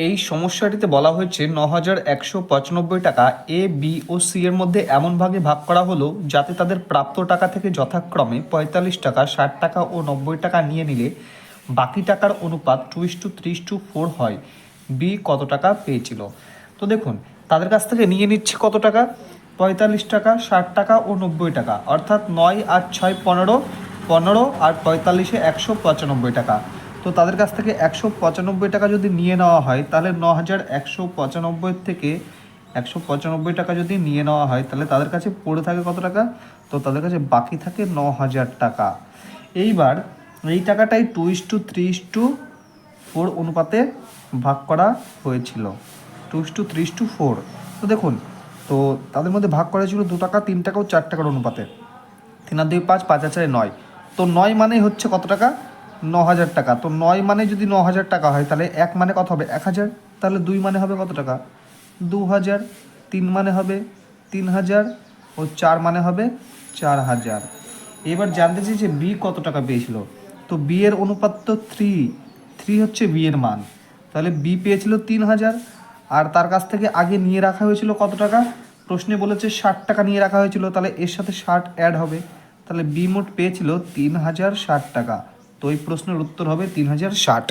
এই সমস্যাটিতে বলা হয়েছে ৯,১৯৫ টাকা এ, বি ও সি এর মধ্যে এমন ভাগে ভাগ করা হলো যাতে তাদের প্রাপ্ত টাকা থেকে যথাক্রমে ৪৫ টাকা, ৬০ টাকা ও ৯০ টাকা নিয়ে নিলে বাকি টাকার অনুপাত 2:3:4 হয়। বি কত টাকা পেয়েছিল? তো দেখুন, তাদের কাছ থেকে নিয়ে নিচ্ছে কত টাকা? ৪৫ টাকা, ৬০ টাকা ও ৯০ টাকা, অর্থাৎ ৯ আর ৬ ১৫, ১৫ আর ৪৫-এ ১৯৫ টাকা। তো তাদের কাছ থেকে ১৯৫ টাকা যদি নিয়ে নেওয়া হয় তাহলে ৯,১৯৫ থেকে ১৯৫ টাকা যদি নিয়ে নেওয়া হয় তাহলে তাদের কাছে পড়ে থাকে কত টাকা? তো তাদের কাছে বাকি থাকে ৯,০০০ টাকা। এইবার এই টাকাটাই 2:3:4 অনুপাতে ভাগ করা হয়েছিল। 2:3:4। তো দেখুন, তো তাদের মধ্যে ভাগ করা ছিল 2 টাকা, 3 টাকা ও 4 টাকার অনুপাতে। 3 আর 2 5, 5 আর 4 9। তো 9 মানেই হচ্ছে কত টাকা? ৯,০০০ টাকা। তো 9 মানে যদি ৯,০০০ টাকা হয় তাহলে 1 মানে কত হবে? ১,০০০। তাহলে 2 মানে হবে কত টাকা? ২,০০০। 3 মানে হবে 3,০০০ ও 4 মানে হবে 4,০০০। এবার জানতে চেয়েছে বি কত টাকা পেয়েছিল। তো বি এর অনুপাত তো 3 হচ্ছে বি এর মান। তাহলে বি পেয়েছিল 3,০০০, আর তার কাছ থেকে আগে নিয়ে রাখা হয়েছিল কত টাকা? প্রশ্নে বলেছে ৬০ টাকা নিয়ে রাখা হয়েছিল, তাহলে এর সাথে ৬০ অ্যাড হবে। তাহলে বি মোট পেয়েছিল ৩,০৬০ টাকা। তো এই প্রশ্নের উত্তর হবে ৩,০৬০।